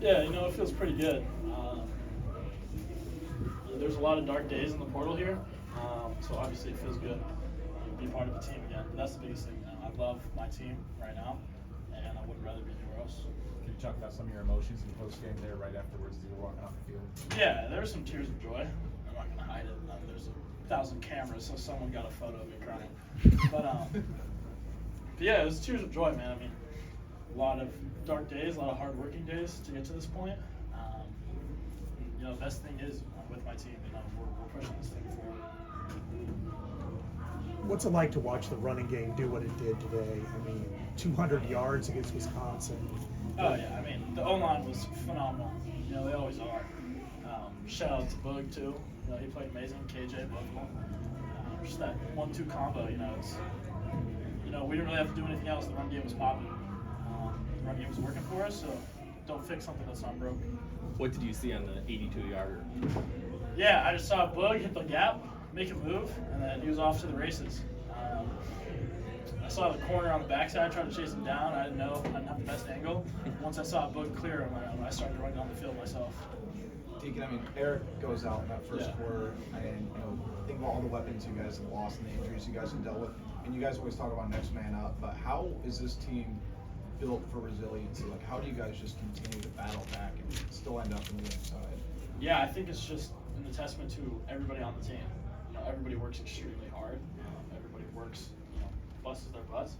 Yeah, it feels pretty good. There's a lot of dark days in the portal here, so obviously it feels good to be part of the team again. That's the biggest thing. I love my team right now, and I would rather be anywhere else. Can you talk about some of your emotions in the post game there right afterwards as you were walking off the field? Yeah, there were some tears of joy. I'm not gonna hide it. There's 1,000 cameras, so someone got a photo of me crying. But yeah, it was tears of joy, man. I mean, a lot of dark days, a lot of hard working days to get to this point. The best thing is I'm with my team. We're pushing this thing forward. What's it like to watch the running game do what it did today? I mean, 200 yards against Wisconsin. Oh yeah, I mean the O-line was phenomenal. They always are. Shout out to Boog too. He played amazing. KJ, both of them. Just that 1-2 combo. It's we didn't really have to do anything else. The run game was popping. The run game was working for us. So don't fix something that's not broken. What did you see on the 82-yarder? Yeah, I just saw Boog hit the gap, make a move, and then he was off to the races. I saw the corner on the backside, tried to chase him down. I didn't know, I didn't have the best angle. Once I saw Boog clear, I started running down the field myself. Deacon, I mean, Eric goes out in that first quarter, and think about all the weapons you guys have lost and the injuries you guys have dealt with. And you guys always talk about next man up, but how is this team built for resiliency? Like, how do you guys just continue to battle back and still end up on the other side? Yeah, I think it's just in the testament to everybody on the team. Everybody works extremely hard. Everybody works, busts their butts.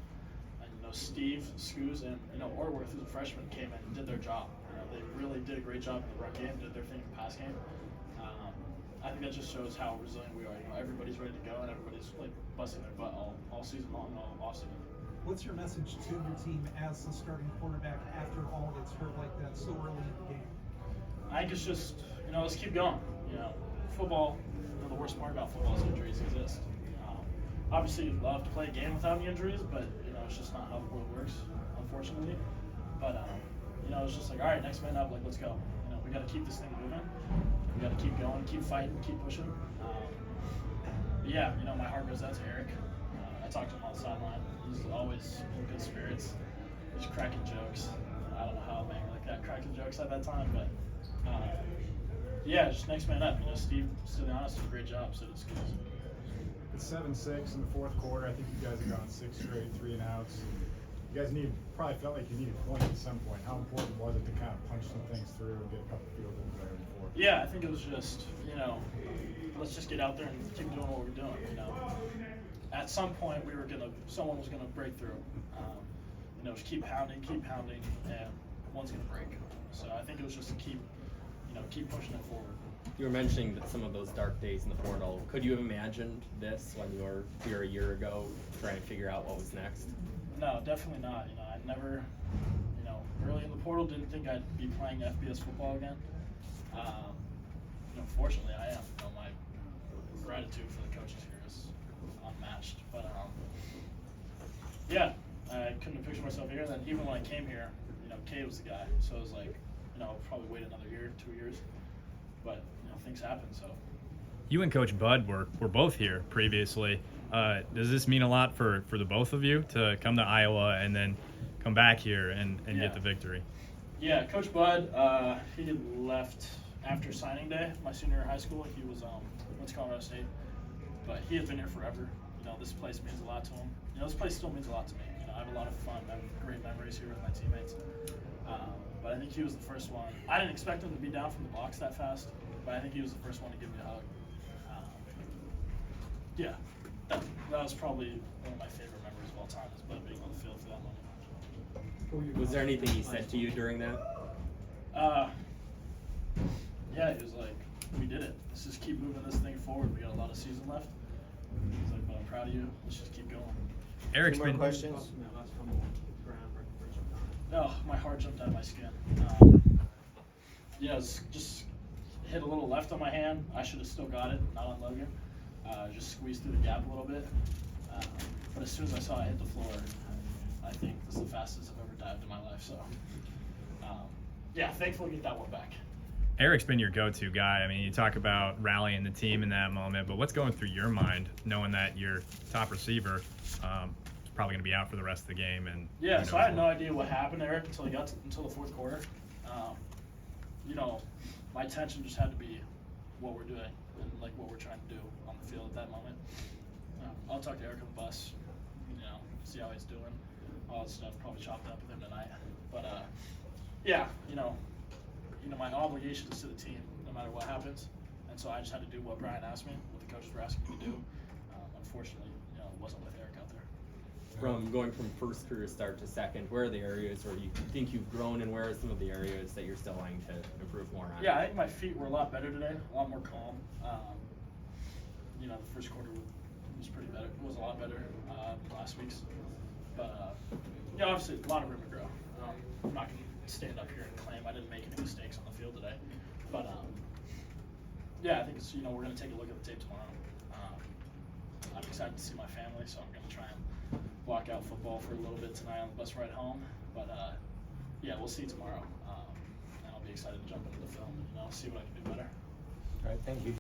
And Steve, Scoos, and Orworth, who's a freshman, came in and did their job. They really did a great job in the run game, did their thing in the pass game. I think that just shows how resilient we are. Everybody's ready to go, and everybody's busting their butt all season long, all off season. What's your message to your team as the starting quarterback after all gets hurt like that so early in the game? I think it's just, let's keep going. Football, the worst part about football is injuries exist. Obviously, you'd love to play a game without any injuries, but, it's just not how the world works, unfortunately. But, it's just like, all right, next man up, let's go. We got to keep this thing moving. We got to keep going, keep fighting, keep pushing. Yeah, my heart goes out to Eric. I talk to him on the sideline. He's always in good spirits. He's cracking jokes. I don't know how a man like that cracking jokes at that time, but yeah, just next man up. Steve Stylianos did a great job, so did Scoos. It's 7-6 in the fourth quarter. I think you guys have gone 6 straight 3-and-outs. You guys probably felt like you needed points at some point. How important was it to kind of punch some things through and get a couple field goals there before? Yeah, I think it was just, let's just get out there and keep doing what we're doing. At some point someone was gonna break through. Just keep pounding, and one's gonna break. So I think it was just to keep pushing it forward. You were mentioning that some of those dark days in the portal. Could you have imagined this when you were here a year ago, trying to figure out what was next? No, definitely not. I never, early in the portal didn't think I'd be playing FBS football again. Fortunately I am. My gratitude for the coaches here is unmatched. But yeah, I couldn't have pictured myself here. And then even when I came here, Kay was the guy. So it was like, I'll probably wait another year, 2 years. But things happen. So. You and Coach Bud were both here previously. Does this mean a lot for the both of you to come to Iowa and then come back here and get the victory? Yeah, Coach Bud, he had left after signing day, my senior year of high school. He was went to Colorado State, but he had been here forever. This place means a lot to him. This place still means a lot to me. I have a lot of fun. I have great memories here with my teammates. But I think he was the first one. I didn't expect him to be down from the blocks that fast, but I think he was the first one to give me a hug. Yeah, that was probably one of my favorite memories of all time, is Bud being on the field for that moment. Was there anything he said to you during that? Yeah, he was like, we did it. Let's just keep moving this thing forward. We got a lot of season left. He's like, but I'm proud of you. Let's just keep going. Eric's Any more been questions? No, my heart jumped out of my skin. It's just hit a little left on my hand. I should have still got it, not on Logan. Just squeezed through the gap a little bit. But as soon as I saw it hit the floor, I think this is the fastest I've ever dived in my life. So, yeah, thankful to get that one back. Eric's been your go-to guy. I mean, you talk about rallying the team in that moment, but what's going through your mind knowing that your top receiver is probably going to be out for the rest of the game? And yeah, so I had no idea what happened to Eric until the fourth quarter. my attention just had to be what we're doing and like what we're trying to do on the field at that moment. I'll talk to Eric on the bus, see how he's doing, all that stuff. Probably chopped up with him tonight, but yeah, my obligation is to the team no matter what happens, and so I just had to do what Brian asked me, what the coaches were asking me to do. Unfortunately, it wasn't with Eric out there. From going from first career start to second, where are the areas where you think you've grown, and where are some of the areas that you're still wanting to improve more on? Yeah, I think my feet were a lot better today, a lot more calm. The first quarter was pretty better. It was a lot better than last week's. But obviously a lot of room to grow. I'm not going to stand up here and claim I didn't make any mistakes on the field today. But yeah, I think it's we're going to take a look at the tape tomorrow. I'm excited to see my family, so I'm going to try and block out football for a little bit tonight on the bus ride home. But yeah, we'll see tomorrow, and I'll be excited to jump into the film and see what I can do better. All right, thank you.